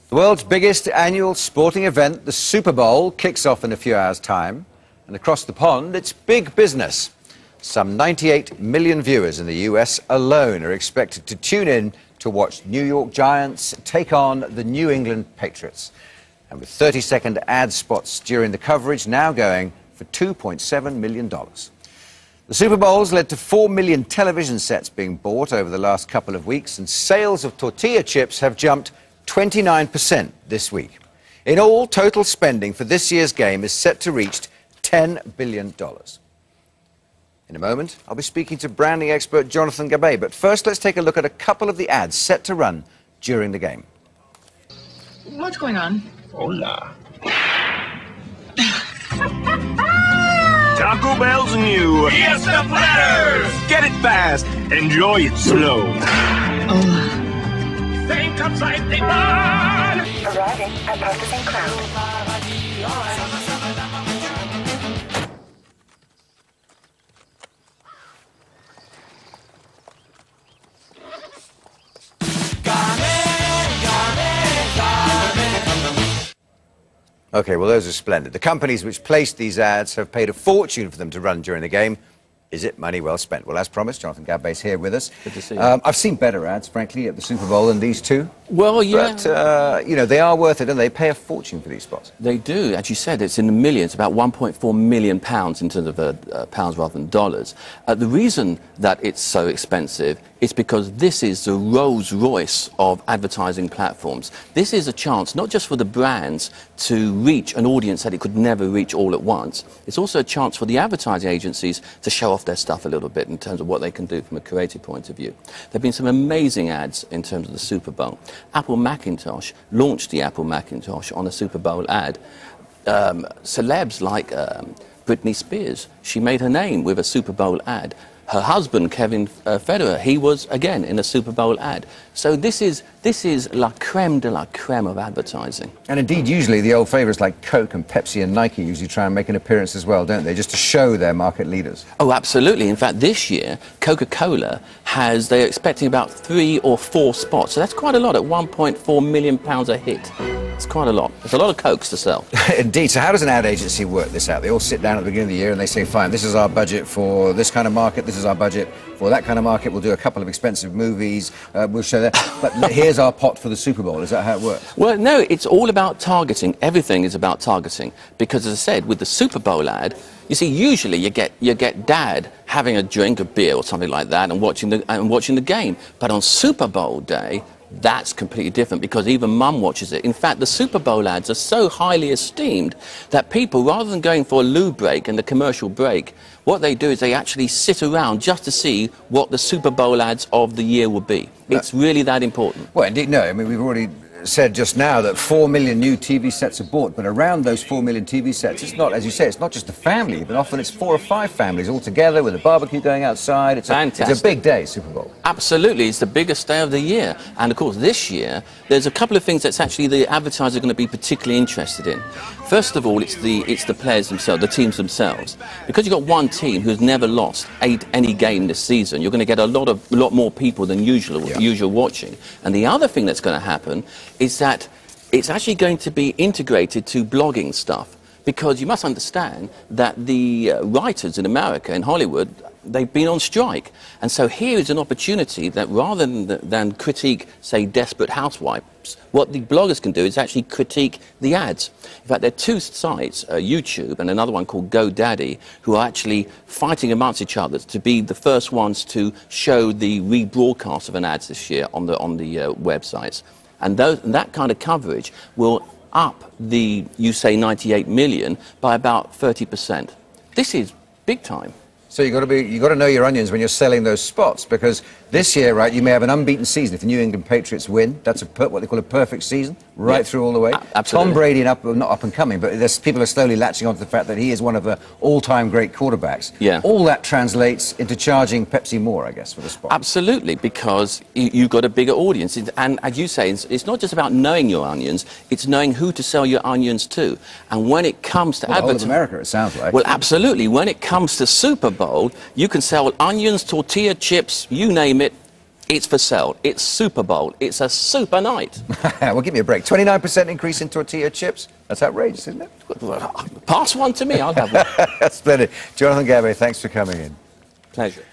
The world's biggest annual sporting event, the Super Bowl, kicks off in a few hours' time. And across the pond, it's big business. Some 98 million viewers in the US alone are expected to tune in to watch New York Giants take on the New England Patriots. And with 30-second ad spots during the coverage now going for $2.7 million. The Super Bowl's led to 4 million television sets being bought over the last couple of weeks, and sales of tortilla chips have jumped 29% this week. In all, total spending for this year's game is set to reach $10 billion. In a moment, I'll be speaking to branding expert Jonathan Gabay, but first let's take a look at a couple of the ads set to run during the game. What's going on? Hola. Taco Bell's new Fiesta Platters! Get it fast, enjoy it slow. Hola. Think upside, think on! Arriving at processing crowd. OK, well, those are splendid. The companies which placed these ads have paid a fortune for them to run during the game. Is it money well spent? Well, as promised, Jonathan Gabay's here with us. Good to see you. I've seen better ads, frankly, at the Super Bowl than these two. Well, yeah. But, you know, they are worth it, and they pay a fortune for these spots. They do. As you said, it's in the millions, about 1.4 million pounds in terms of pounds rather than dollars. The reason that it's so expensive is because this is the Rolls-Royce of advertising platforms. This is a chance not just for the brands to reach an audience that it could never reach all at once. It's also a chance for the advertising agencies to show off their stuff a little bit in terms of what they can do from a creative point of view. There have been some amazing ads in terms of the Super Bowl. Apple Macintosh launched the Apple Macintosh on a Super Bowl ad. Celebs like Britney Spears, she made her name with a Super Bowl ad. Her husband, Kevin Federer, he was, again, in a Super Bowl ad. So this is la creme de la creme of advertising. And indeed, usually the old favourites like Coke and Pepsi and Nike usually try and make an appearance as well, don't they? Just to show their market leaders. Oh, absolutely. In fact, this year, Coca-Cola they're expecting about 3 or 4 spots. So that's quite a lot at £1.4 million a hit. It's quite a lot. There's a lot of Cokes to sell. Indeed. So how does an ad agency work this out? They all sit down at the beginning of the year and they say, fine, this is our budget for this kind of market, this is our budget for that kind of market, we'll do a couple of expensive movies, we'll show that. But here's our pot for the Super Bowl. Is that how it works? Well, no, it's all about targeting. Everything is about targeting. Because, as I said, with the Super Bowl ad, you see, usually you get dad having a drink of beer or something like that and watching the game. But on Super Bowl day, that's completely different because even mum watches it. In fact, the Super Bowl ads are so highly esteemed that people, rather than going for a loo break and the commercial break, what they do is they actually sit around just to see what the Super Bowl ads of the year will be. It's really that important. Well, indeed, no. I mean, we've already said just now that 4 million new TV sets are bought, but around those 4 million TV sets, it's not, as you say, it's not just a family, but often it's 4 or 5 families all together with a barbecue going outside. It's a big day, Super Bowl. Absolutely, it's the biggest day of the year. And of course, this year, there's a couple of things that's actually the advertisers are going to be particularly interested in. First of all, it's the players themselves, the teams themselves. Because you've got one team who's never lost any game this season, you're going to get a lot more people than usual watching. And the other thing that's going to happen is that it's actually going to be integrated to blogging stuff. Because you must understand that the writers in America, in Hollywood, they've been on strike. And so here is an opportunity that rather than critique, say, Desperate Housewives, what the bloggers can do is actually critique the ads. In fact, there are 2 sites, YouTube and another one called GoDaddy, who are actually fighting amongst each other to be the first ones to show the rebroadcast of an ad this year on the websites. And that kind of coverage will up the, you say, 98 million by about 30%. This is big time. So you've got to know your onions when you're selling those spots, because this year, right, you may have an unbeaten season. If the New England Patriots win, that's what they call a perfect season, right through all the way. Absolutely. Tom Brady, not up and coming, but people are slowly latching onto the fact that he is one of the all-time great quarterbacks. Yeah. All that translates into charging Pepsi more, I guess, for the spot. Absolutely, because you've got a bigger audience. And as you say, it's not just about knowing your onions, it's knowing who to sell your onions to. And when it comes to advertising, America, it sounds like. Well, absolutely. When it comes to Super Bowl, you can sell onions, tortilla chips, you name it, It's for sale. It's Super Bowl. It's a super night. Well, give me a break. 29% increase in tortilla chips? That's outrageous, isn't it? Pass one to me. I'll have one. Splendid. Jonathan Gabay, thanks for coming in. Pleasure.